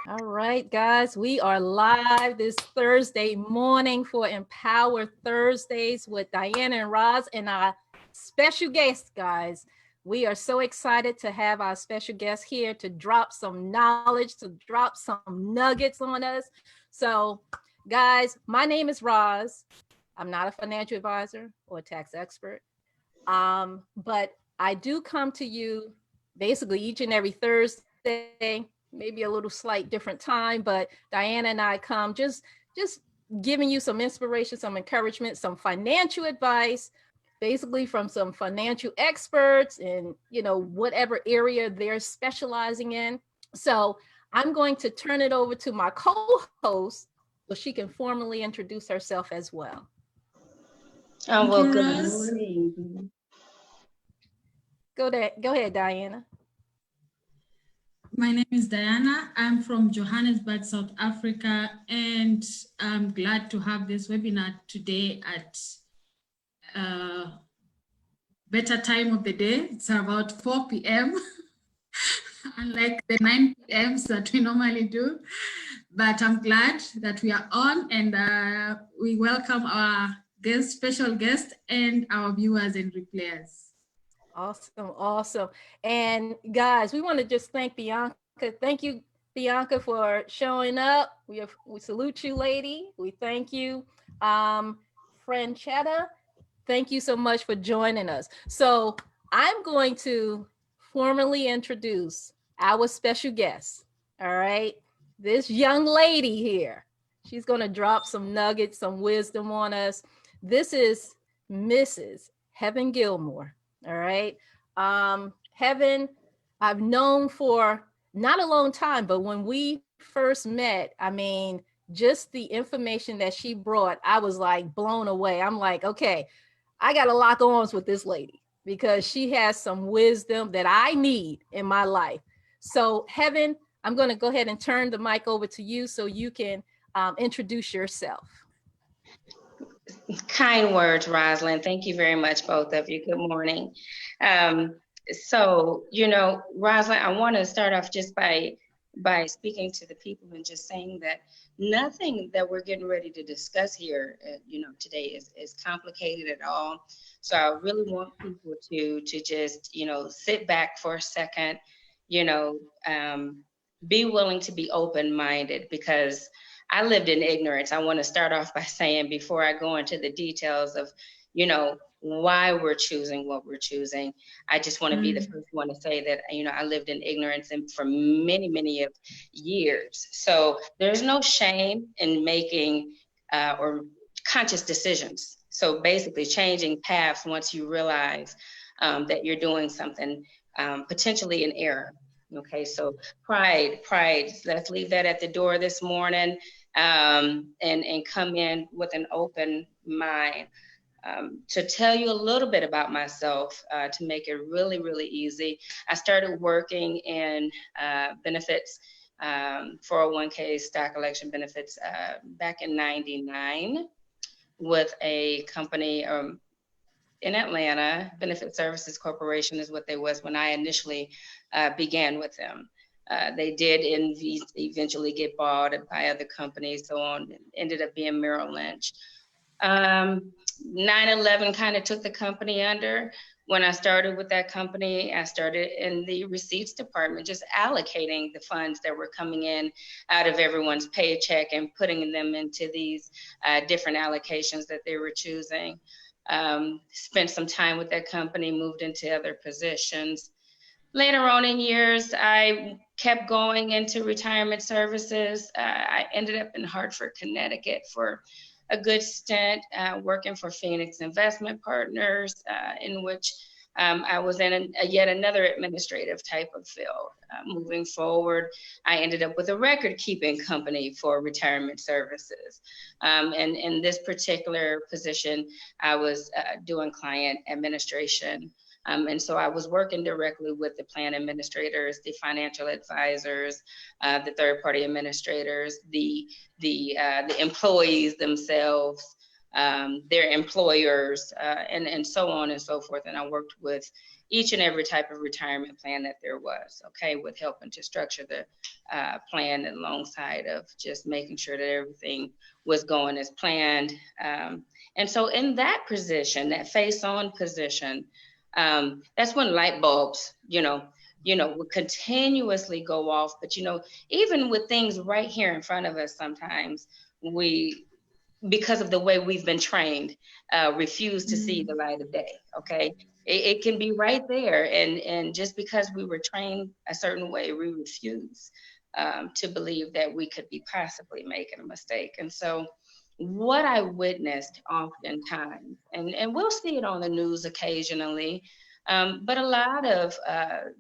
All right, guys, we are live this Thursday morning for Empower Thursdays with Diana and Roz and our special guest, guys. We are so excited to have our special guest here to drop some knowledge, to drop some nuggets on us. So, guys, my name is Roz. I'm not a financial advisor or a tax expert, but I do come to you basically each and every Thursday, maybe a little slight different time, but Diana and I come just giving you some inspiration, some encouragement, some financial advice, basically from some financial experts in, whatever area they're specializing in. So, I'm going to turn it over to my co-host so she can formally introduce herself as well. Oh, Thank well, you, good Roz. morning. Go ahead, Diana. My name is Diana. I'm from Johannesburg, South Africa, and I'm glad to have this webinar today at better time of the day. It's about 4 p.m., unlike the 9 p.m.s that we normally do. But I'm glad that we are on, and we welcome our special guest, and our viewers and replayers. Awesome, awesome. And guys, we want to just thank Bianca. Thank you, Bianca, for showing up. We salute you, lady. We thank you. Franchetta, thank you so much for joining us. So I'm going to formally introduce our special guest. All right. This young lady here. She's going to drop some nuggets, some wisdom on us. This is Mrs. Heaven Gilmore. All right. Heaven, I've known for not a long time, but when we first met, I mean, just the information that she brought, I was like blown away. I'm like, okay, I got to lock arms with this lady because she has some wisdom that I need in my life. So, Heaven, I'm going to go ahead and turn the mic over to you so you can introduce yourself. Kind words, Rosalind. Thank you very much, both of you. Good morning. Um, Rosalind, I want to start off just by speaking to the people and just saying that nothing that we're getting ready to discuss here, today is complicated at all. So I really want people to just, sit back for a second, you know, um, be willing to be open-minded because I lived in ignorance. I want to start off by saying before I go into the details of, why we're choosing what we're choosing. I just want to be the first one to say that, I lived in ignorance and for many, many of years. So there's no shame in making or conscious decisions. So basically changing paths once you realize that you're doing something potentially in error. Okay, so pride. Let's leave that at the door this morning, and come in with an open mind. To tell you a little bit about myself, to make it really, really easy, I started working in benefits, 401k, stock election benefits, back in '99 with a company in Atlanta. Benefit Services Corporation is what they was when I initially began with them. They did eventually get bought by other companies, so on. Ended up being Merrill Lynch. 9/11 kind of took the company under. When I started with that company, I started in the receipts department, just allocating the funds that were coming in out of everyone's paycheck and putting them into these different allocations that they were choosing. Spent some time with that company, moved into other positions. Later on in years, I kept going into retirement services. I ended up in Hartford, Connecticut for a good stint, working for Phoenix Investment Partners, in which I was in yet another administrative type of field. Moving forward, I ended up with a record keeping company for retirement services. And in this particular position, I was doing client administration. And so I was working directly with the plan administrators, the financial advisors, the third-party administrators, the employees themselves, their employers, and so on and so forth. And I worked with each and every type of retirement plan that there was, okay, with helping to structure the plan alongside of just making sure that everything was going as planned. And so in that position, that face-on position, that's when light bulbs, would continuously go off. But, even with things right here in front of us, sometimes we, because of the way we've been trained, refuse to see the light of day, okay? It can be right there. And just because we were trained a certain way, we refuse to believe that we could be possibly making a mistake. And so what I witnessed oftentimes, and we'll see it on the news occasionally, but a lot of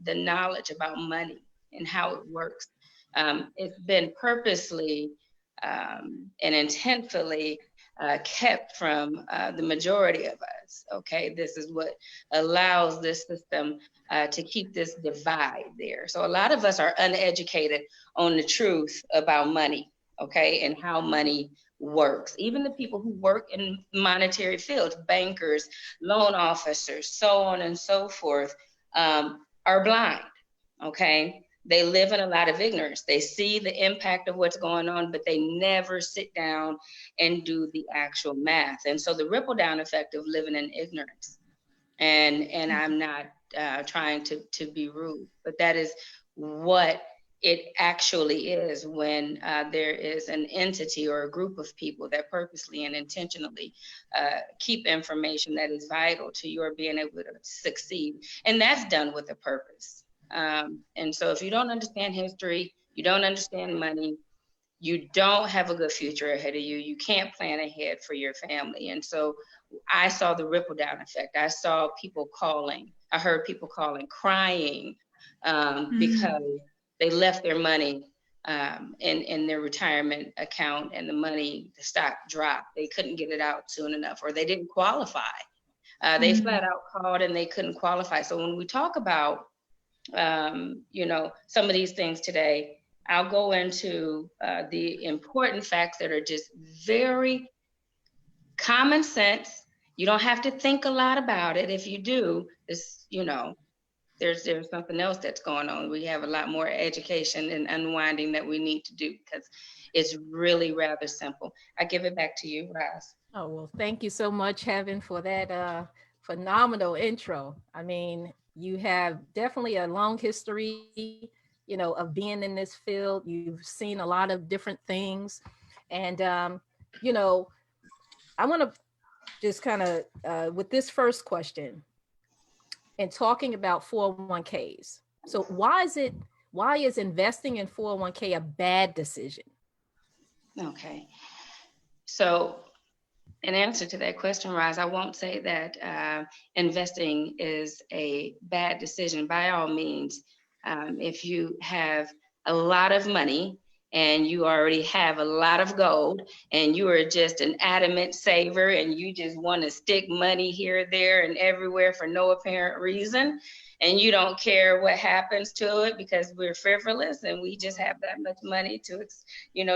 the knowledge about money and how it works, it's been purposely and intentfully kept from the majority of us. Okay, this is what allows this system to keep this divide there. So a lot of us are uneducated on the truth about money, okay, and how money works. Even the people who work in monetary fields, bankers, loan officers, so on and so forth, are blind, okay? They live in a lot of ignorance. They see the impact of what's going on, but they never sit down and do the actual math. And so the ripple down effect of living in ignorance, and I'm not trying to be rude, but that is what it actually is when there is an entity or a group of people that purposely and intentionally keep information that is vital to your being able to succeed. And that's done with a purpose. And so if you don't understand history, you don't understand money, you don't have a good future ahead of you. You can't plan ahead for your family. And so I saw the ripple down effect. I saw people calling. I heard people calling, crying because they left their money in their retirement account, and the stock dropped. They couldn't get it out soon enough, or they didn't qualify. They flat out called and they couldn't qualify. So when we talk about, some of these things today, I'll go into the important facts that are just very common sense. You don't have to think a lot about it. If you do, it's, there's something else that's going on. We have a lot more education and unwinding that we need to do, because it's really rather simple. I give it back to you, Roz. Oh, well, thank you so much, Heaven, for that phenomenal intro. I mean, you have definitely a long history, of being in this field. You've seen a lot of different things. And, I want to just kind of, with this first question, and talking about 401ks. So why is investing in 401k a bad decision? Okay. So in answer to that question, Roz, I won't say that investing is a bad decision. By all means, if you have a lot of money and you already have a lot of gold and you are just an adamant saver and you just want to stick money here, there, and everywhere for no apparent reason, and you don't care what happens to it because we're frivolous and we just have that much money to,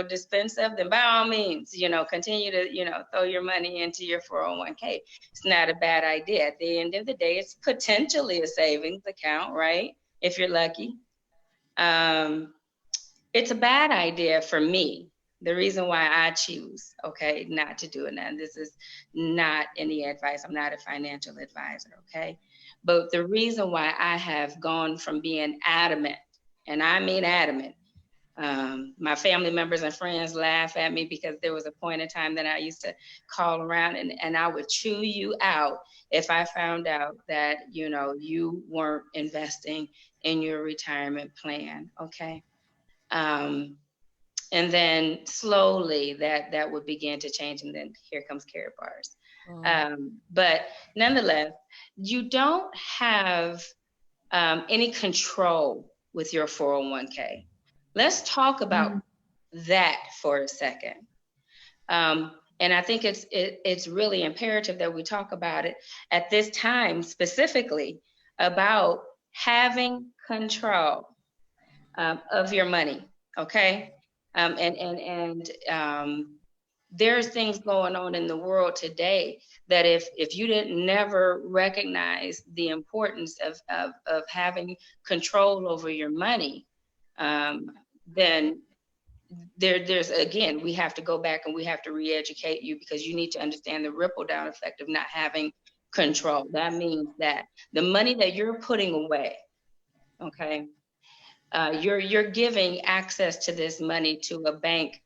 dispense of, then by all means, continue to, throw your money into your 401k. It's not a bad idea. At the end of the day, it's potentially a savings account, right? If you're lucky. It's a bad idea for me. The reason why I choose, not to do it. Now, this is not any advice. I'm not a financial advisor, okay? But the reason why I have gone from being adamant, and I mean adamant, my family members and friends laugh at me because there was a point in time that I used to call around and I would chew you out if I found out that, you weren't investing in your retirement plan, okay? And then slowly that would begin to change, and then here comes Karatbars. But nonetheless, you don't have any control with your 401k. Let's talk about that for a second. And I think it's really imperative that we talk about it at this time, specifically about having control of your money, okay? there's things going on in the world today that if you didn't never recognize the importance of having control over your money, then there's again, we have to go back and we have to re-educate you, because you need to understand the ripple down effect of not having control. That means that the money that you're putting away, okay, you're giving access to this money to a bank,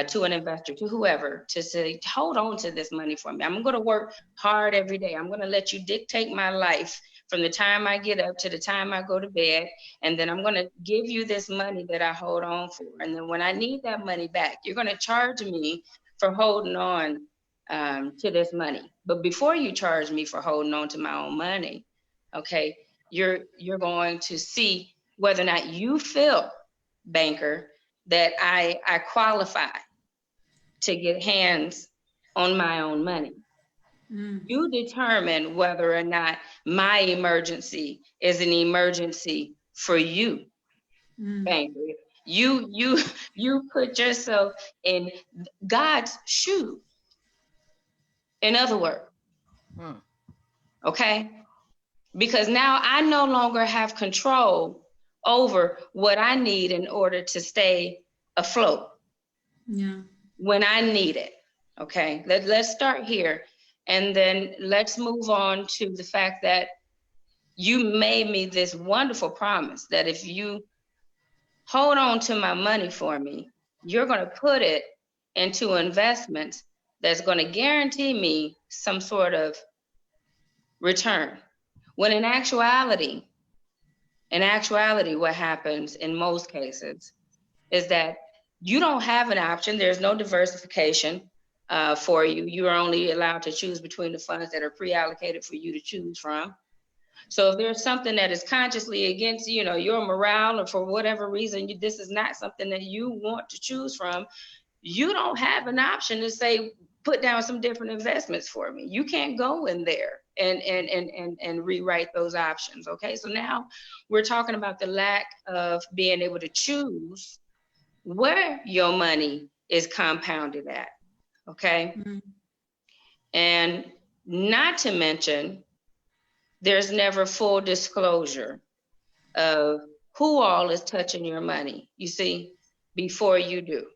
to an investor, to whoever, to say, hold on to this money for me. I'm going to work hard every day. I'm going to let you dictate my life from the time I get up to the time I go to bed. And then I'm going to give you this money that I hold on for. And then when I need that money back, you're going to charge me for holding on to this money. But before you charge me for holding on to my own money, okay, you're going to see whether or not you feel, banker, that I qualify to get hands on my own money. You determine whether or not my emergency is an emergency for you, banker. You put yourself in God's shoes. In other words, okay? Because now I no longer have control over what I need in order to stay afloat. Yeah. When I need it. Okay, let's start here, and then let's move on to the fact that you made me this wonderful promise that if you hold on to my money for me, you're going to put it into investments that's going to guarantee me some sort of return. When in actuality, what happens in most cases is that you don't have an option. There's no diversification for you. You are only allowed to choose between the funds that are pre-allocated for you to choose from. So if there's something that is consciously against, your morale, or for whatever reason, this is not something that you want to choose from, you don't have an option to say, put down some different investments for me. You can't go in there and rewrite those options. Okay, so now we're talking about the lack of being able to choose where your money is compounded at. Okay, and not to mention, there's never full disclosure of who all is touching your money, you see, before you do.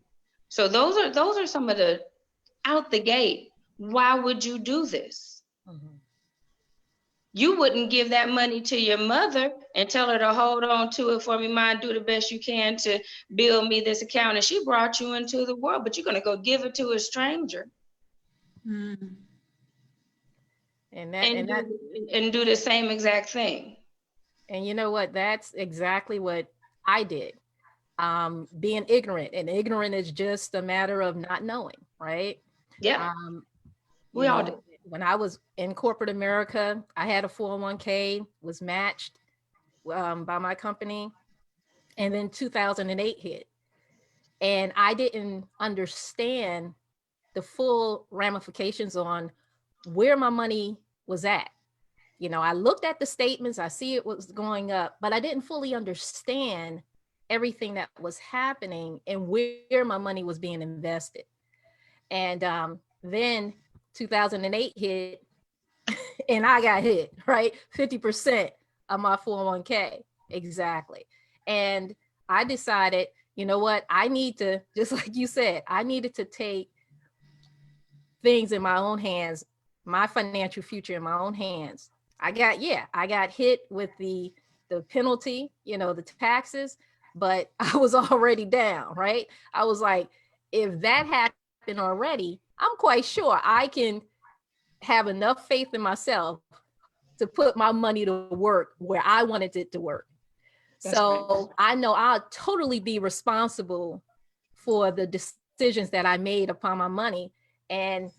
So those are some of the out the gate. Why would you do this? You wouldn't give that money to your mother and tell her to hold on to it for me, Mom, do the best you can to build me this account. And she brought you into the world, but you're going to go give it to a stranger. And do the same exact thing. And you know what? That's exactly what I did. Being ignorant, and ignorant is just a matter of not knowing, right? Yeah. We all do. When I was in corporate America, I had a 401k, was matched by my company. And then 2008 hit. And I didn't understand the full ramifications on where my money was at. I looked at the statements, I see it was going up, but I didn't fully understand everything that was happening and where my money was being invested. And then 2008 hit and I got hit, right? 50% of my 401k. Exactly. And I decided, you know what? I need to, just like you said, I needed to take things in my own hands, my financial future in my own hands. I got hit with the penalty, the taxes, but I was already down, right? I was like, if that happened already, I'm quite sure I can have enough faith in myself to put my money to work where I wanted it to work. That's so right. I know I'll totally be responsible for the decisions that I made upon my money. And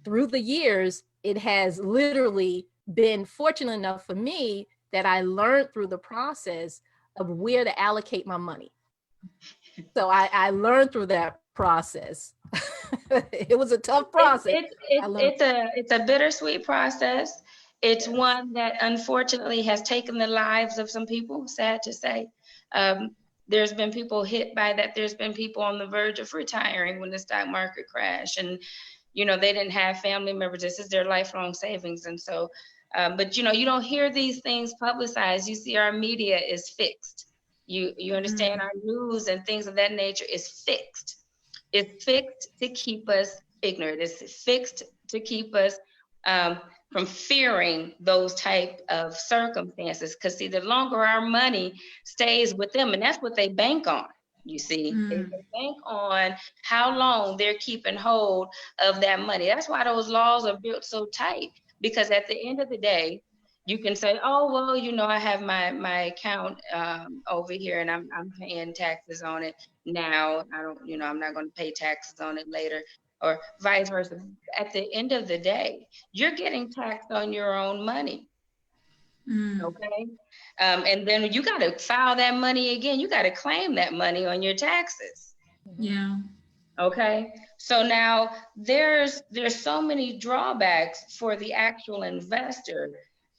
through the years, it has literally been fortunate enough for me that I learned through the process of where to allocate my money. So I learned through that process. It was a tough process. It's a bittersweet process. It's one that unfortunately has taken the lives of some people, sad to say. There's been people hit by that. There's been people on the verge of retiring when the stock market crashed, and you know, they didn't have family members. This is their lifelong savings. And so, but you know, you don't hear these things publicized. You see our media is fixed. You understand, our news and things of that nature is fixed. It's fixed to keep us ignorant. It's fixed to keep us from fearing those type of circumstances. Because see, the longer our money stays with them, and that's what they bank on. You see, they bank on how long they're keeping hold of that money. That's why those laws are built so tight, because at the end of the day, you can say, oh, well, you know, I have my account over here and I'm paying taxes on it now. I don't, you know, I'm not going to pay taxes on it later, or vice versa. At the end of the day, you're getting taxed on your own money. Okay. And then you got to file that money again. You got to claim that money on your taxes. Yeah. Okay. So now there's so many drawbacks for the actual investor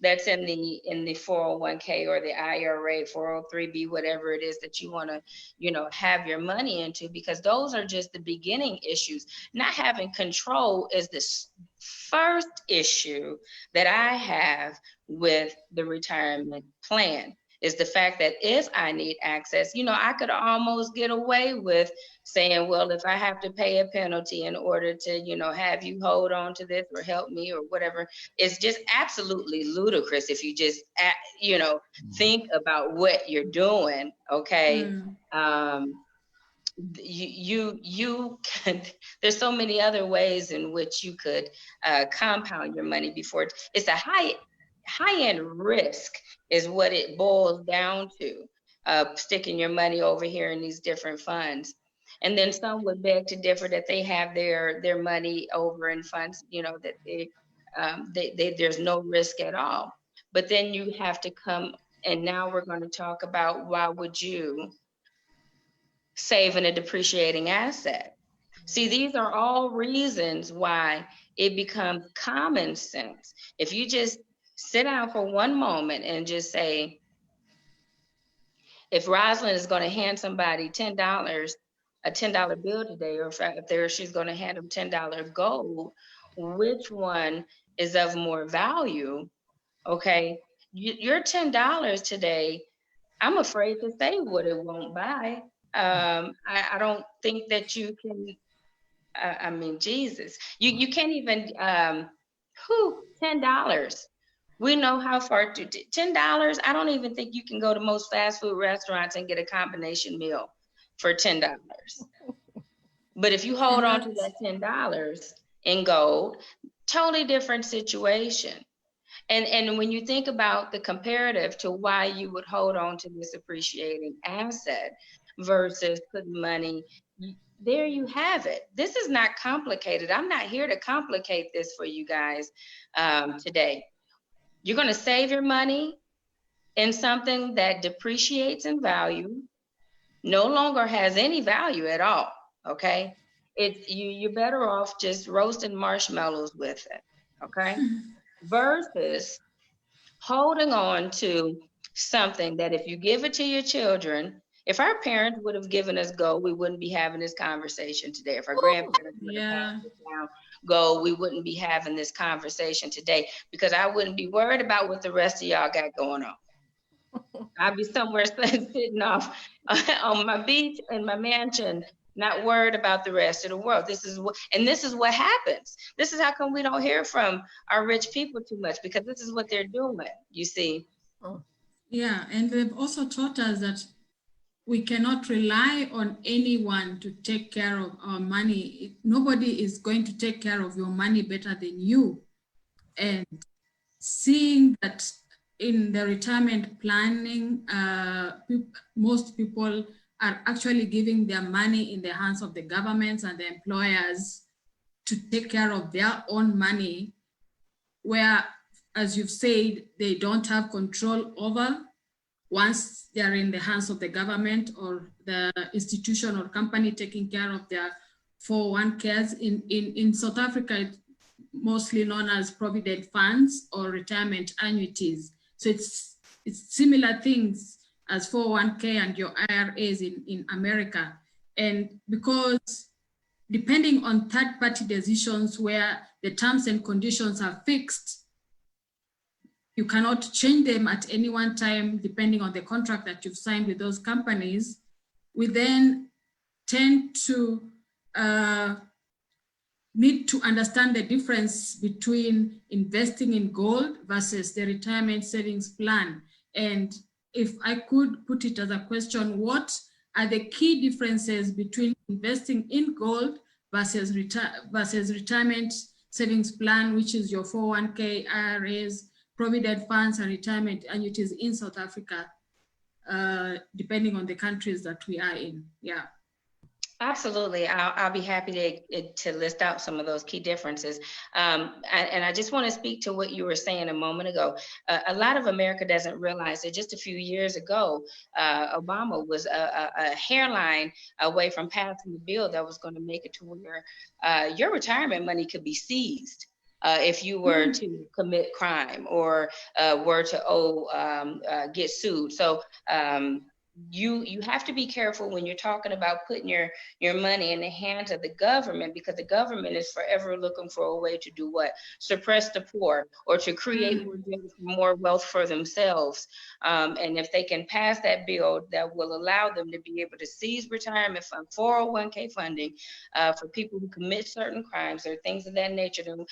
that's in the 401k or the IRA, 403b, whatever it is that you want to, you know, have your money into, because those are just the beginning issues. Not having control is the first issue that I have with the retirement plan, is the fact that if I need access, you know, I could almost get away with saying, well, if I have to pay a penalty in order to, you know, have you hold on to this or help me or whatever, it's just absolutely ludicrous if you just, you know, think about what you're doing. Okay. You can, there's so many other ways in which you could compound your money before it's a high-end risk is what it boils down to, sticking your money over here in these different funds. And then some would beg to differ that they have their money over in funds, you know, that there's no risk at all. But then you have to come, and now we're going to talk about, why would you save in a depreciating asset? See, these are all reasons why it becomes common sense. If you just sit down for one moment and just say, if Rosalind is going to hand somebody $10, a $10 bill today, or if she's going to hand them $10 gold, which one is of more value? Okay, your $10 today, I'm afraid to say what it won't buy. I don't think that you can. I mean, Jesus, you can't even. $10. We know how far to $10. I don't even think you can go to most fast food restaurants and get a combination meal for $10. But if you hold on to that $10 in gold, totally different situation. And when you think about the comparative to why you would hold on to this appreciating asset versus putting money, there you have it. This is not complicated. I'm not here to complicate this for you guys today. You're going to save your money in something that depreciates in value, no longer has any value at all. Okay, you're better off just roasting marshmallows with it. Okay, versus holding on to something that if you give it to your children, if our parents would have given us gold, we wouldn't be having this conversation today. If our grandparents would have passed us down gold, we wouldn't be having this conversation today, because I wouldn't be worried about what the rest of y'all got going on. I'd be somewhere sitting off on my beach in my mansion, not worried about the rest of the world. This is what happens. This is how come we don't hear from our rich people too much, because this is what they're doing, you see. Yeah, and they've also taught us that we cannot rely on anyone to take care of our money. Nobody is going to take care of your money better than you. And seeing that in the retirement planning, most people are actually giving their money in the hands of the governments and the employers to take care of their own money, where, as you've said, they don't have control over. Once they are in the hands of the government or the institution or company taking care of their 401ks, in South Africa, it's mostly known as provident funds or retirement annuities. So it's similar things as 401k and your IRAs in America. And because depending on third-party decisions where the terms and conditions are fixed, you cannot change them at any one time depending on the contract that you've signed with those companies. We then tend to need to understand the difference between investing in gold versus the retirement savings plan. And if I could put it as a question, what are the key differences between investing in gold versus retirement savings plan, which is your 401k, IRAs, provident funds, and retirement annuities in South Africa, depending on the countries that we are in? Yeah. Absolutely. I'll be happy to list out some of those key differences. And I just want to speak to what you were saying a moment ago. A lot of America doesn't realize that just a few years ago, Obama was a hairline away from passing a bill that was going to make it to where your retirement money could be seized if you were to commit crime or were to get sued. So you have to be careful when you're talking about putting your money in the hands of the government, because the government is forever looking for a way to do what? Suppress the poor, or to create more wealth for themselves. And if they can pass that bill that will allow them to be able to seize retirement fund, 401k funding for people who commit certain crimes or things of that nature, then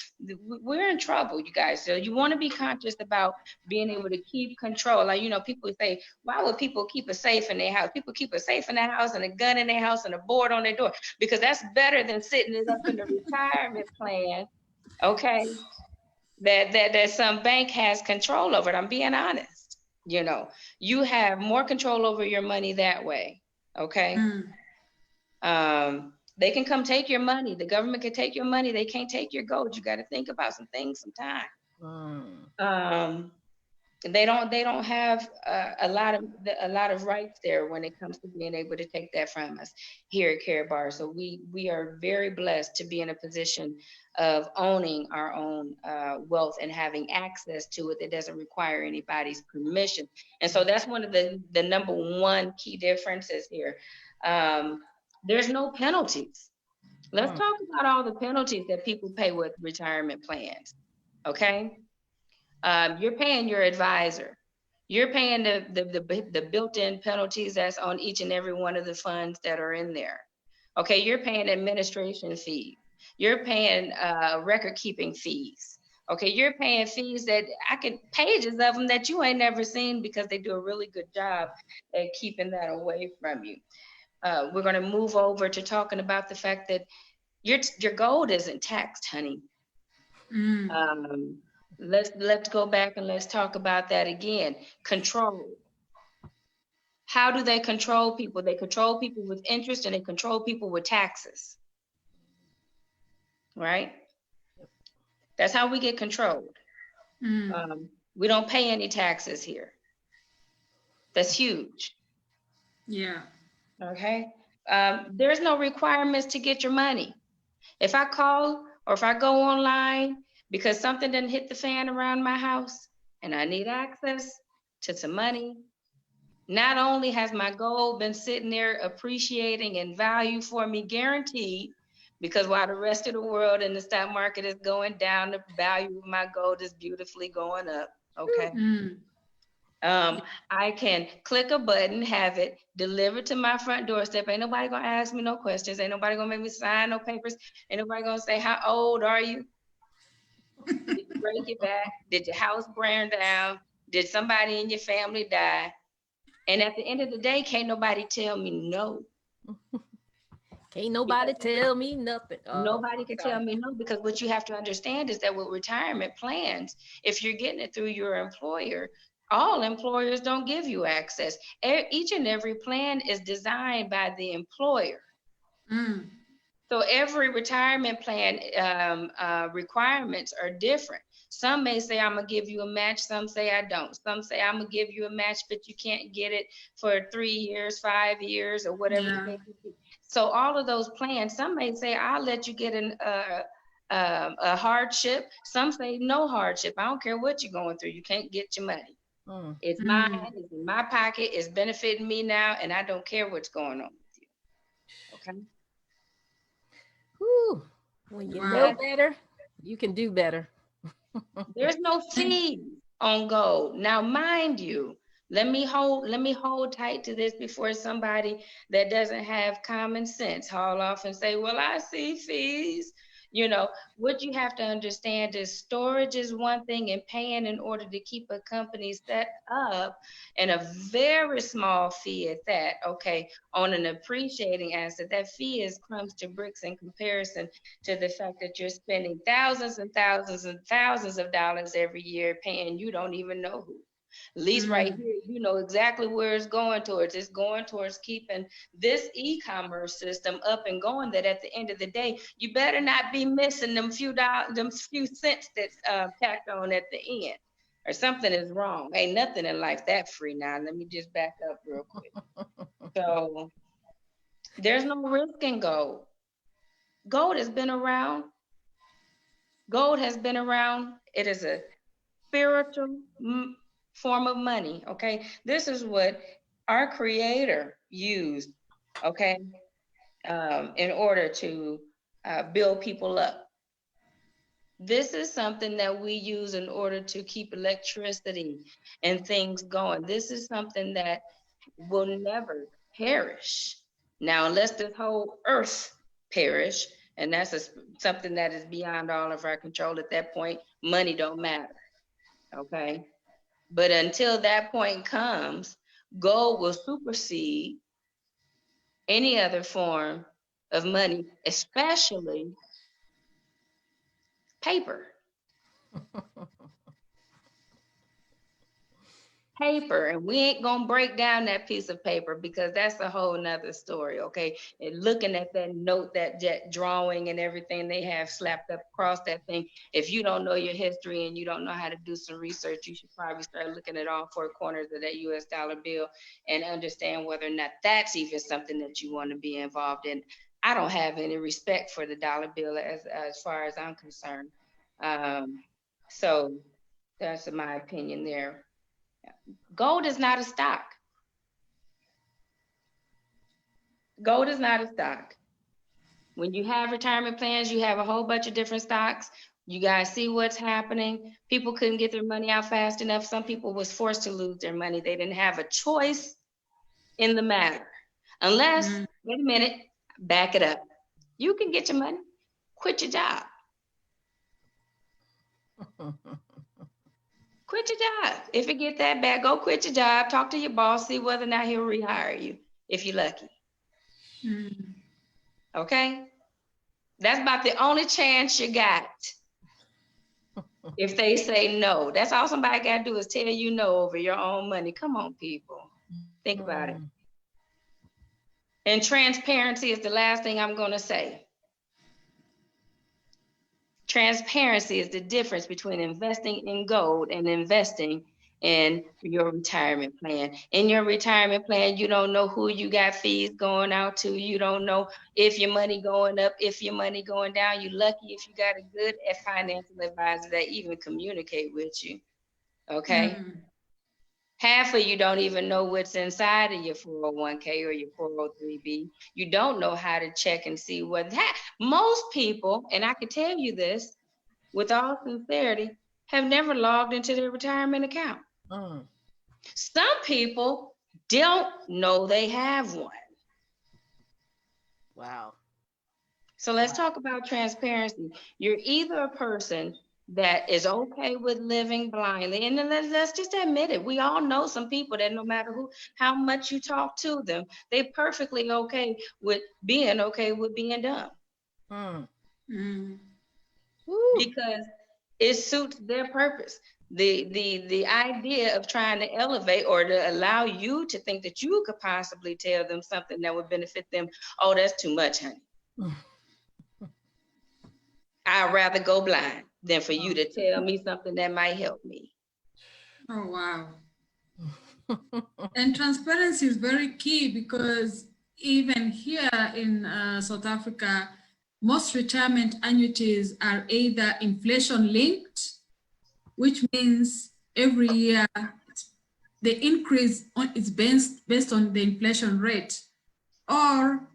we're in trouble, you guys. So you want to be conscious about being able to keep control. Like, people say, why would people keep a safe in their house? People keep a safe in their house and a gun in their house and a board on their door, because that's better than sitting it up in the retirement plan, okay, that some bank has control over it. I'm being honest. You have more control over your money that way, okay? They can come take your money. The government can take your money. They can't take your gold. You got to think about some things sometimes. They don't have a lot of rights there when it comes to being able to take that from us here at Karatbar. So we are very blessed to be in a position of owning our own wealth and having access to it that doesn't require anybody's permission. And so that's one of the number one key differences here. There's no penalties. Let's talk about all the penalties that people pay with retirement plans. Okay. You're paying your advisor. You're paying the built-in penalties that's on each and every one of the funds that are in there. Okay, you're paying administration fees. You're paying record-keeping fees. Okay, you're paying fees that pages of them that you ain't never seen, because they do a really good job at keeping that away from you. We're going to move over to talking about the fact that your gold isn't taxed, honey. Let's go back and let's talk about that again. Control. How do they control people? They control people with interest, and they control people with taxes. Right? That's how we get controlled. We don't pay any taxes here. That's huge. Yeah. Okay. There's no requirements to get your money. If I call or if I go online because something didn't hit the fan around my house and I need access to some money, not only has my gold been sitting there appreciating in value for me, guaranteed, because while the rest of the world and the stock market is going down, the value of my gold is beautifully going up. Okay. I can click a button, have it delivered to my front doorstep. Ain't nobody gonna ask me no questions. Ain't nobody gonna make me sign no papers. Ain't nobody gonna say, how old are you? Did you break your back? Did your house burn down? Did somebody in your family die? And at the end of the day, can't nobody tell me no. Can't nobody tell me nothing. Nobody can tell me no, because what you have to understand is that with retirement plans, if you're getting it through your employer, all employers don't give you access. Each and every plan is designed by the employer. So every retirement plan requirements are different. Some may say, I'm gonna give you a match. Some say I don't. Some say I'm gonna give you a match, but you can't get it for 3 years, 5 years, or whatever. Yeah. So all of those plans, some may say, I'll let you get a hardship. Some say no hardship. I don't care what you're going through. You can't get your money. It's mine, it's in my pocket, it's benefiting me now, and I don't care what's going on with you. Okay. Whew. When you know better, you can do better. There's no fee on gold. Now, mind you, let me hold tight to this before somebody that doesn't have common sense haul off and say, well, I see fees. You know, what you have to understand is storage is one thing, and paying in order to keep a company set up, and a very small fee at that, okay, on an appreciating asset. That fee is crumbs to bricks in comparison to the fact that you're spending thousands and thousands and thousands of dollars every year paying you don't even know who. At least right here, you know exactly where it's going towards. It's going towards keeping this e-commerce system up and going, that at the end of the day, you better not be missing them few cents that's tacked on at the end, or something is wrong. Ain't nothing in life that free now. Let me just back up real quick. So there's no risk in gold. Gold has been around. Gold has been around. It is a spiritual form of money, okay? This is what our Creator used, okay, in order to build people up. This is something that we use in order to keep electricity and things going. This is something that will never perish. Now, unless this whole earth perish, and that's something that is beyond all of our control at that point, money don't matter, okay? But until that point comes, gold will supersede any other form of money, especially paper. Paper, and we ain't gonna break down that piece of paper because that's a whole nother story, okay? And looking at that note, that drawing and everything they have slapped up across that thing, if you don't know your history and you don't know how to do some research, you should probably start looking at all four corners of that US dollar bill and understand whether or not that's even something that you want to be involved in. I don't have any respect for the dollar bill as far as I'm concerned. So that's my opinion there. Gold is not a stock. Gold is not a stock. When you have retirement plans, you have a whole bunch of different stocks. You guys see what's happening. People couldn't get their money out fast enough. Some people was forced to lose their money. They didn't have a choice in the matter. Unless, wait a minute, back it up. You can get your money, quit your job. Quit your job. If it get that bad, go quit your job. Talk to your boss. See whether or not he'll rehire you if you're lucky. Okay? That's about the only chance you got. If they say no, that's all somebody got to do is tell you no over your own money. Come on, people. Think about it. And transparency is the last thing I'm going to say. Transparency is the difference between investing in gold and investing in your retirement plan. In your retirement plan, you don't know who you got fees going out to. You don't know if your money going up, if your money going down. You're lucky if you got a good financial advisor that even communicate with you, okay? Half of you don't even know what's inside of your 401k or your 403b. You don't know how to check and see what most people, and I can tell you this with all sincerity, have never logged into their retirement account. Some people don't know they have one. Wow. So let's talk about transparency. You're either a person that is okay with living blindly, and then let's just admit it. We all know some people that no matter how much you talk to them, they're perfectly okay with being dumb. Because it suits their purpose. The idea of trying to elevate or to allow you to think that you could possibly tell them something that would benefit them, oh, that's too much, honey. I'd rather go blind than for you to tell me something that might help me. Oh, wow. And transparency is very key because even here in South Africa, most retirement annuities are either inflation linked, which means every year the increase is based on the inflation rate, or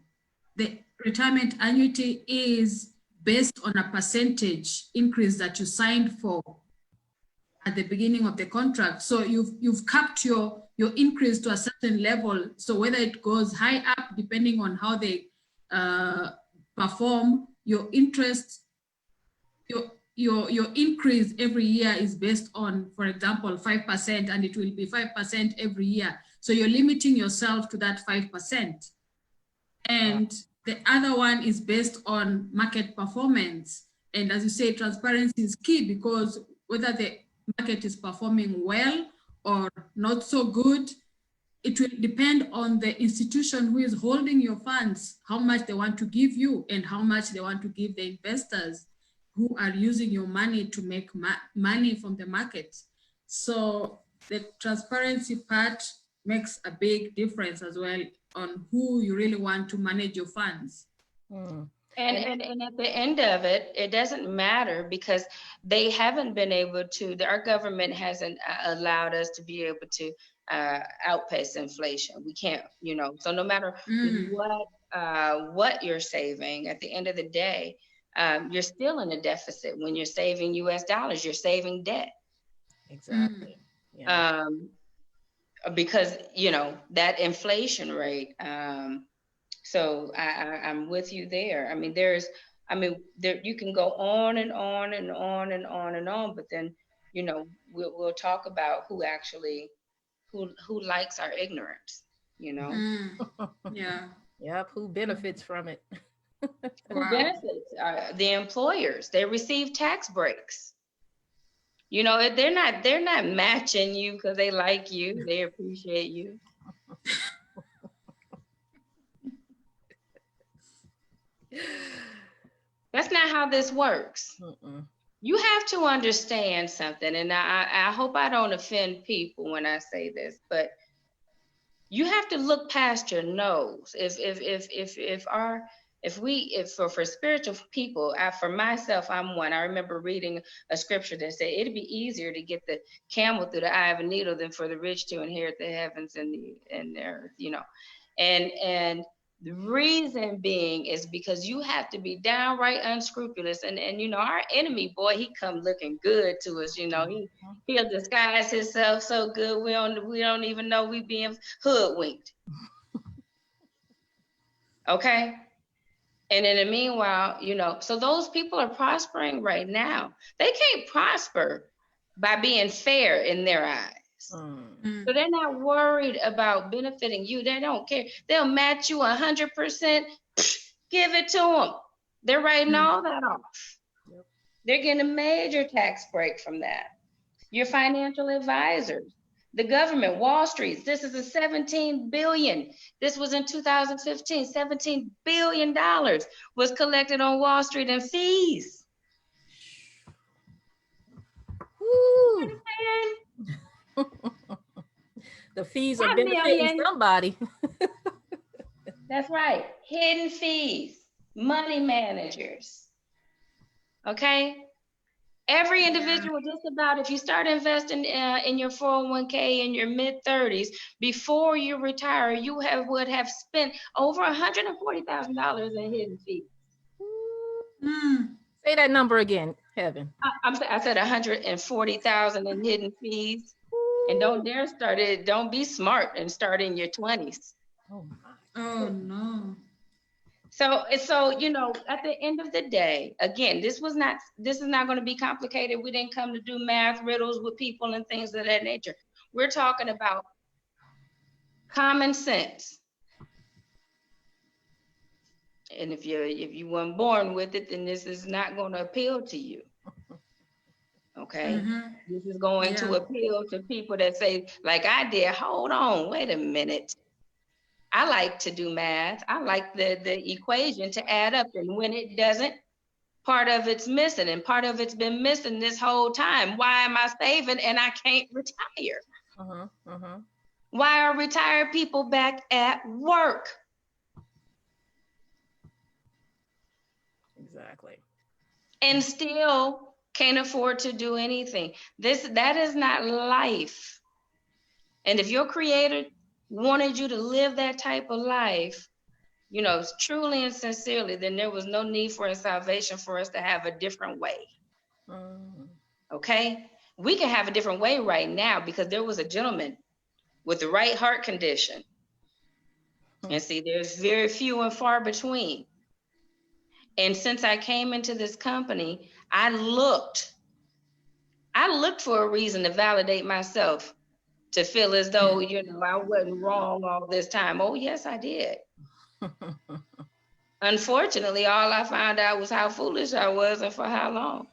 the retirement annuity is based on a percentage increase that you signed for at the beginning of the contract. So you've capped your increase to a certain level. So whether it goes high up, depending on how they perform, your interest, your increase every year is based on, for example, 5%, and it will be 5% every year. So you're limiting yourself to that 5%. And the other one is based on market performance. And as you say, transparency is key, because whether the market is performing well or not so good, it will depend on the institution who is holding your funds, how much they want to give you and how much they want to give the investors who are using your money to make money from the market. So the transparency part makes a big difference as well on who you really want to manage your funds. And at the end of it, it doesn't matter, because they haven't been able to, our government hasn't allowed us to be able to outpace inflation. We can't, you know, so no matter what you're saving, at the end of the day, you're still in a deficit. When you're saving US dollars, you're saving debt. Exactly. Yeah. Because, you know, that inflation rate. So I'm with you there. I mean, there you can go on and on and on and on and on, but then, you know, we'll talk about who actually, who likes our ignorance, you know? Yeah. Yep. Who benefits from it? Who benefits? The employers. They receive tax breaks. You know, they're not matching you because they like you. They appreciate you. That's not how this works. You have to understand something, and I hope I don't offend people when I say this, but you have to look past your nose. If for spiritual people, for myself, I'm one. I remember reading a scripture that said it'd be easier to get the camel through the eye of a needle than for the rich to inherit the heavens and the earth, you know. And the reason being is because you have to be downright unscrupulous. And you know, our enemy, boy, he come looking good to us. You know, he'll disguise himself so good we don't even know we being hoodwinked. Okay. And in the meanwhile, you know, so those people are prospering right now. They can't prosper by being fair in their eyes. So they're not worried about benefiting you. They don't care. They'll match you 100%. Give it to them. They're writing all that off. Yep. They're getting a major tax break from that. Your financial advisors, the government, Wall Street. This is a $17 billion. This was in 2015. $17 billion was collected on Wall Street in fees. Woo. The fees are benefiting somebody. That's right. Hidden fees, money managers. Okay. Every individual, just about, if you start investing in your 401k in your mid-30s, before you retire, you would have spent over $140,000 in hidden fees. Say that number again, Heaven. I said 140,000 in hidden fees. And don't dare start it. Don't be smart and start in your 20s. Oh my. Oh no. So you know, at the end of the day, again, this is not going to be complicated. We didn't come to do math riddles with people and things of that nature. We're talking about common sense. And if you weren't born with it, then this is not going to appeal to you. Okay. This is going to appeal to people that say, like I did, hold on, wait a minute. I like to do math. I like the equation to add up. And when it doesn't, part of it's missing, and part of it's been missing this whole time. Why am I saving and I can't retire? Why are retired people back at work? Exactly. And still can't afford to do anything. That is not life. And if your creator wanted you to live that type of life, you know, truly and sincerely, then there was no need for a salvation for us to have a different way. Okay? We can have a different way right now because there was a gentleman with the right heart condition. And see, there's very few and far between. And since I came into this company, I looked for a reason to validate myself, to feel as though, you know, I wasn't wrong all this time. Oh, yes, I did. Unfortunately, all I found out was how foolish I was and for how long.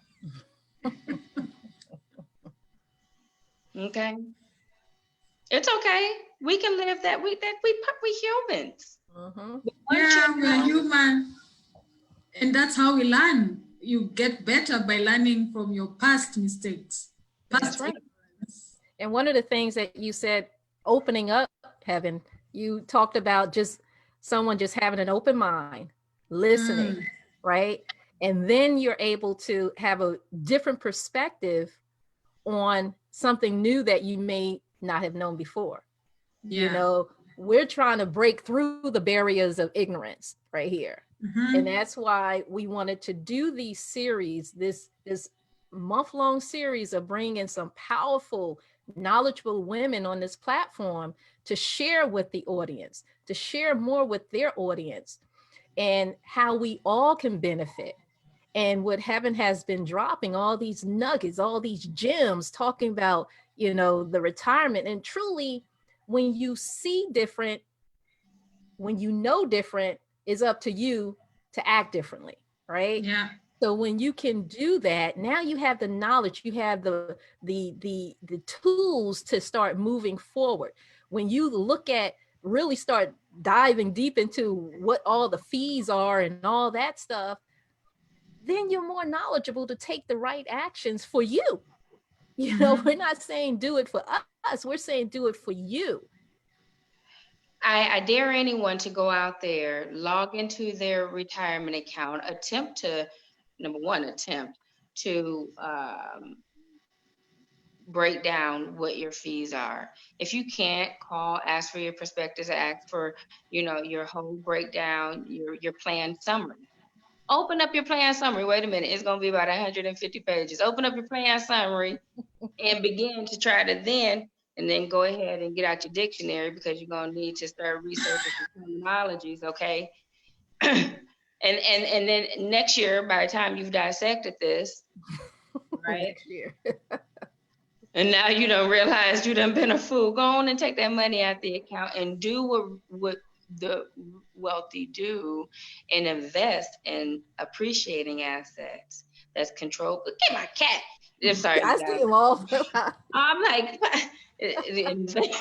Okay. It's okay. We can live that. We humans. Yeah, we're human. And that's how we learn. You get better by learning from your past mistakes. That's right. And one of the things that you said, opening up, Heaven, you talked about just someone just having an open mind, listening, right? And then you're able to have a different perspective on something new that you may not have known before. Yeah. You know, we're trying to break through the barriers of ignorance right here. And that's why we wanted to do these series, this month-long series of bringing some powerful, knowledgeable women on this platform to share with the audience, to share more with their audience, and how we all can benefit. And what Heaven has been dropping, all these nuggets, all these gems, talking about, you know, the retirement. And truly, when you see different, when you know different, it's up to you to act differently, right? Yeah. So when you can do that, now you have the knowledge, you have the tools to start moving forward. When you look at, really start diving deep into what all the fees are and all that stuff, then you're more knowledgeable to take the right actions for you. You know, we're not saying do it for us, we're saying do it for you. I dare anyone to go out there, log into their retirement account, attempt to break down what your fees are. If you can't, call, ask for your prospectus, ask for, you know, your whole breakdown, your plan summary. Open up your plan summary. Wait a minute, it's going to be about 150 pages. Open up your plan summary and begin to try to then go ahead and get out your dictionary, because you're going to need to start researching terminologies, okay? and then next year, by the time you've dissected this, right? Next year. And now you don't realize you done been a fool. Go on and take that money out the account and do what the wealthy do, and invest in appreciating assets that's controlled. Get my cat. I'm sorry. I see him all. I'm like,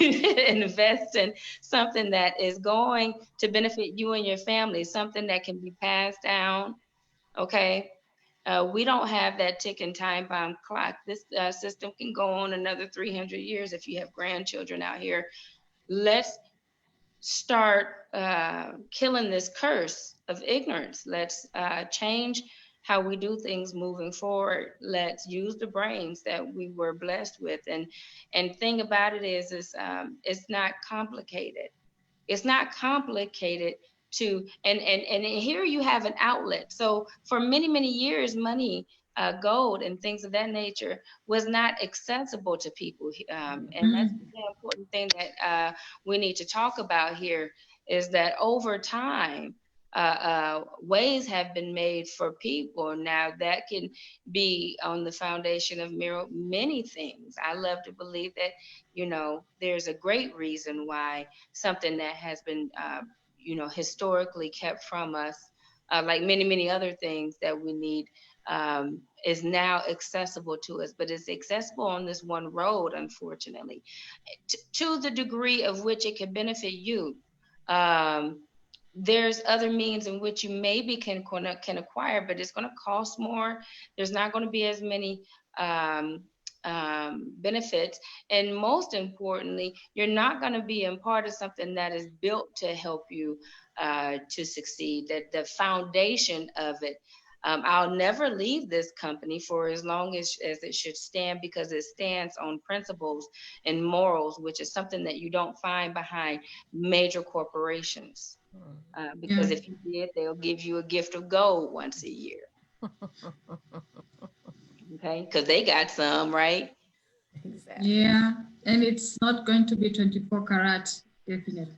invest in something that is going to benefit you and your family, something that can be passed down. Okay. We don't have that ticking time bomb clock. This system can go on another 300 years if you have grandchildren out here. Let's start killing this curse of ignorance. Let's change how we do things moving forward. Let's use the brains that we were blessed with. And thing about it is it's not complicated. It's not complicated to, and here you have an outlet. So for many, many years, money, gold and things of that nature was not accessible to people. And that's the important thing that we need to talk about here, is that over time, ways have been made for people now that can be on the foundation of many things. I love to believe that, you know, there's a great reason why something that has been, you know, historically kept from us, like many, many other things that we need, is now accessible to us, but it's accessible on this one road, unfortunately, to the degree of which it can benefit you. There's other means in which you maybe can acquire, but it's going to cost more. There's not going to be as many benefits. And most importantly, you're not going to be a part of something that is built to help you to succeed, that the foundation of it I'll never leave this company for as long as it should stand, because it stands on principles and morals, which is something that you don't find behind major corporations. Because if you did, they'll give you a gift of gold once a year. Okay, because they got some, right? Exactly. Yeah, and it's not going to be 24 karat, definitely.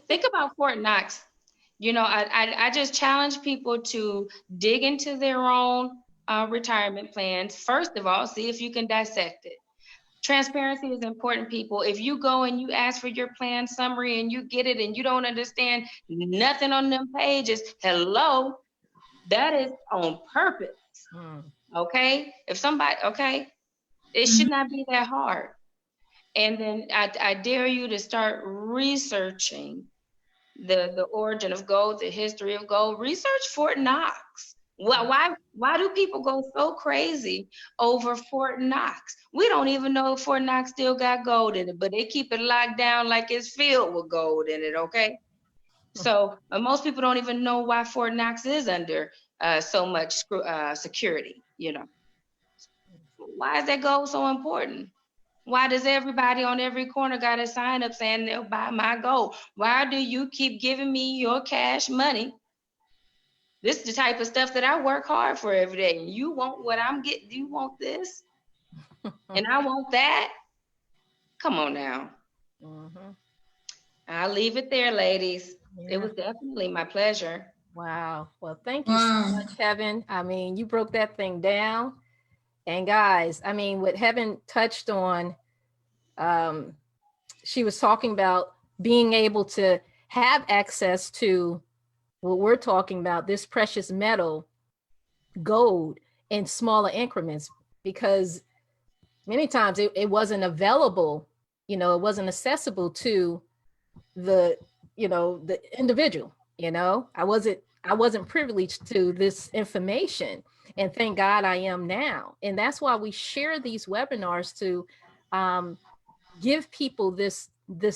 Think about Fort Knox. You know, I just challenge people to dig into their own retirement plans. First of all, see if you can dissect it. Transparency is important, people. If you go and you ask for your plan summary and you get it and you don't understand nothing on them pages, hello, that is on purpose. Okay? If somebody, okay, it should not be that hard. And then I dare you to start researching the origin of gold, the history of gold. Research Fort Knox. Why do people go so crazy over Fort Knox? We don't even know if Fort Knox still got gold in it, but they keep it locked down like it's filled with gold in it, okay? So most people don't even know why Fort Knox is under so much security, you know. Why is that gold so important? Why does everybody on every corner got a sign up saying they'll buy my gold? Why do you keep giving me your cash money? This is the type of stuff that I work hard for every day. And you want what I'm getting? You want this? And I want that? Come on now. I'll leave it there, ladies. It was definitely my pleasure. Wow. Well, thank you so much, Heaven. I mean, you broke that thing down. And guys, I mean, what Heaven touched on, she was talking about being able to have access to what we're talking about, this precious metal, gold, in smaller increments, because many times it wasn't available, you know, it wasn't accessible to the, you know, the individual, you know. I wasn't privileged to this information, and thank God I am now. And that's why we share these webinars to give people this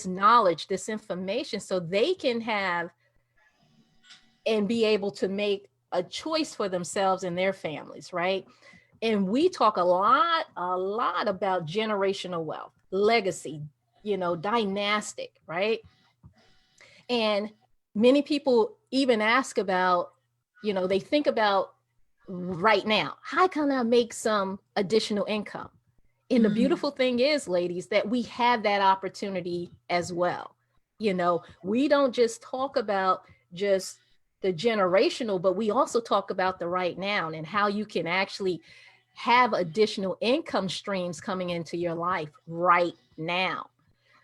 knowledge, this information, so they can have and be able to make a choice for themselves and their families, right? And we talk a lot about generational wealth, legacy, you know, dynastic, right? And many people even ask about, you know, they think about right now, how can I make some additional income? And the beautiful thing is, ladies, that we have that opportunity as well. You know, we don't just talk about just the generational, but we also talk about the right now and how you can actually have additional income streams coming into your life right now.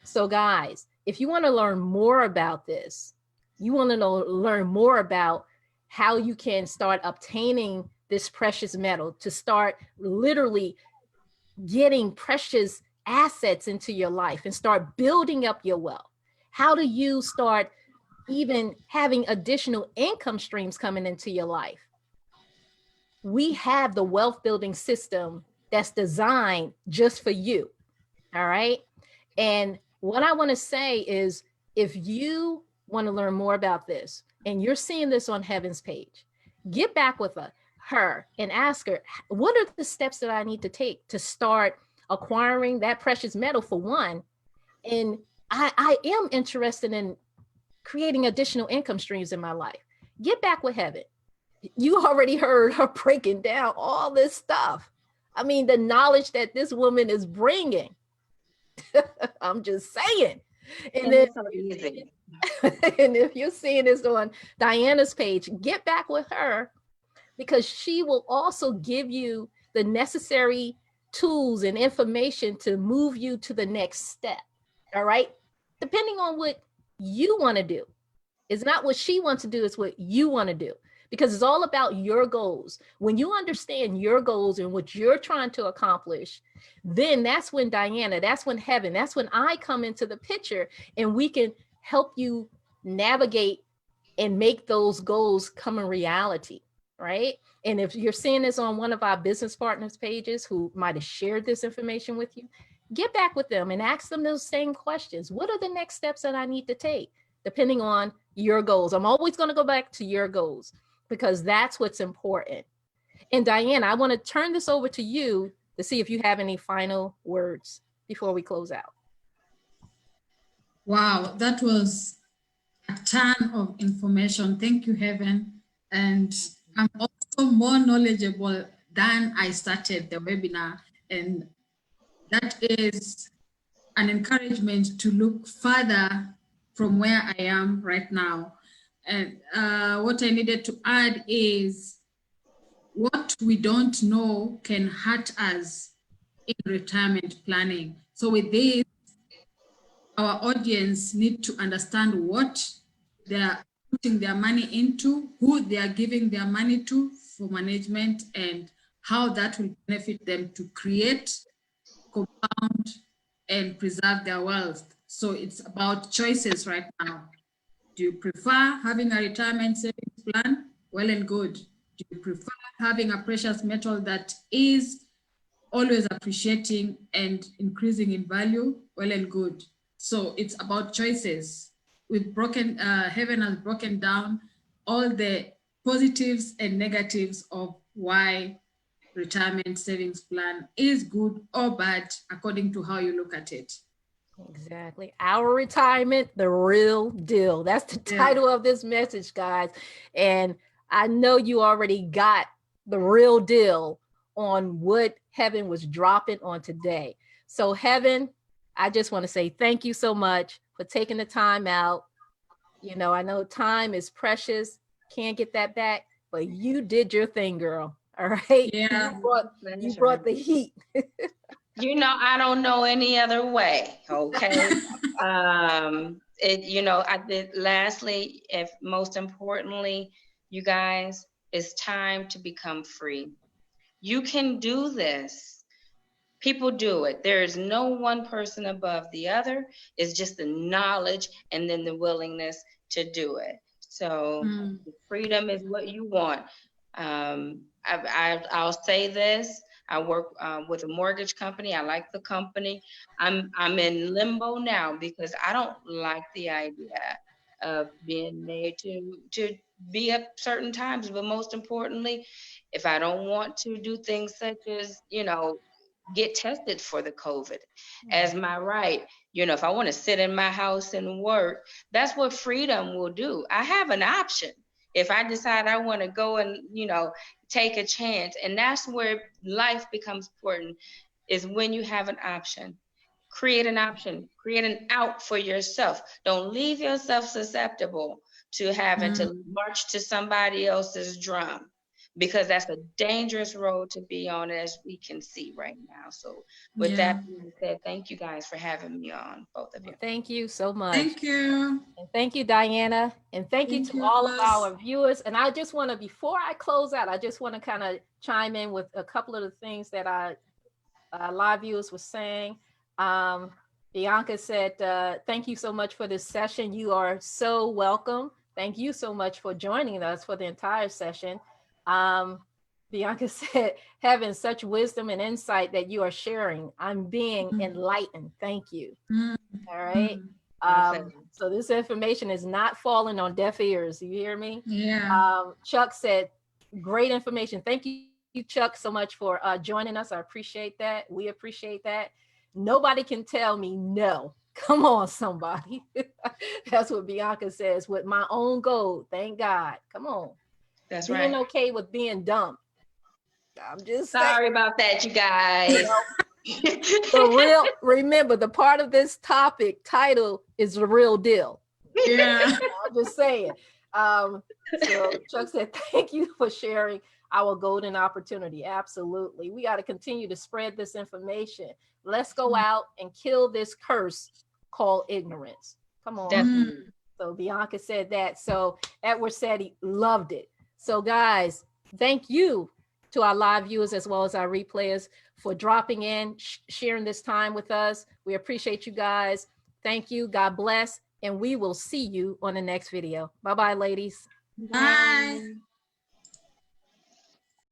So guys, if you want to learn more about this, you want to learn more about how you can start obtaining this precious metal, to start literally getting precious assets into your life and start building up your wealth. How do you start even having additional income streams coming into your life? We have the wealth building system that's designed just for you. All right. And what I want to say is, if you want to learn more about this and you're seeing this on Heaven's page, get back with her and ask her, what are the steps that I need to take to start acquiring that precious metal, for one? And I am interested in creating additional income streams in my life. Get back with Heaven. You already heard her breaking down all this stuff. I mean, the knowledge that this woman is bringing. I'm just saying. And then, so easy. And if you're seeing this on Diana's page, get back with her, because she will also give you the necessary tools and information to move you to the next step. All right. Depending on what you want to do. It's not what she wants to do, it's what you want to do, because it's all about your goals. When you understand your goals and what you're trying to accomplish, then that's when Diana, that's when Heaven, that's when I come into the picture, and we can help you navigate and make those goals come in reality, right? And if you're seeing this on one of our business partners pages who might have shared this information with you, get back with them and ask them those same questions. What are the next steps that I need to take, depending on your goals? I'm always going to go back to your goals, because that's what's important. And Diana, I want to turn this over to you to see if you have any final words before we close out. Wow, that was a ton of information. Thank you, Heaven. And I'm also more knowledgeable than I started the webinar. And that is an encouragement to look further from where I am right now. And what I needed to add is what we don't know can hurt us in retirement planning. So with this, our audience need to understand what they're putting their money into, who they are giving their money to for management, and how that will benefit them to create, compound, and preserve their wealth. So it's about choices right now. Do you prefer having a retirement savings plan? Well and good. Do you prefer having a precious metal that is always appreciating and increasing in value? Well and good. So it's about choices. We've broken, Heaven has broken down all the positives and negatives of why retirement savings plan is good or bad according to how you look at it. Exactly. Our retirement, the real deal. That's the title of this message, guys. And I know you already got the real deal on what Heaven was dropping on today. So Heaven, I just want to say thank you so much for taking the time out. You know, I know time is precious. Can't get that back, but you did your thing, girl. All right. Yeah. You brought the heat. You know, I don't know any other way. Okay. You know, I did. Lastly, if most importantly, you guys, it's time to become free. You can do this. People do it. There is no one person above the other. It's just the knowledge and then the willingness to do it. So freedom is what you want. I'll say this. I work with a mortgage company. I like the company. I'm in limbo now because I don't like the idea of being made to be at certain times. But most importantly, if I don't want to do things such as, you know, get tested for the COVID as my right, you know, if I want to sit in my house and work, that's what freedom will do. I have an option. If I decide I want to go and, you know, take a chance, and that's where life becomes important, is when you have an option. Create an option, create an out for yourself. Don't leave yourself susceptible to having to march to somebody else's drum, because that's a dangerous road to be on, as we can see right now. So with that being said, thank you guys for having me on, both of you. Thank you so much. Thank you. And thank you, Diana. And thank you to all of our viewers. And I just want to, before I close out, I just want to kind of chime in with a couple of the things that our live viewers were saying. Bianca said, thank you so much for this session. You are so welcome. Thank you so much for joining us for the entire session. Bianca said, having such wisdom and insight that you are sharing, I'm being enlightened. Thank you. All right. So this information is not falling on deaf ears. You hear me? Yeah. Chuck said, great information. Thank you, Chuck, so much for joining us. I appreciate that. We appreciate that. Nobody can tell me no. Come on, somebody. That's what Bianca says, with my own goal. Thank God. Come on. That's being right. Okay with being dumb. I'm just sorry about that, you guys. Remember, the part of this topic title is the real deal. Yeah. I'm just saying. So Chuck said, thank you for sharing our golden opportunity. Absolutely. We got to continue to spread this information. Let's go out and kill this curse called ignorance. Come on. Definitely. So Bianca said that. So Edward said he loved it. So guys, thank you to our live viewers as well as our replayers for dropping in, sharing this time with us. We appreciate you guys. Thank you. God bless. And we will see you on the next video. Bye-bye, ladies. Bye.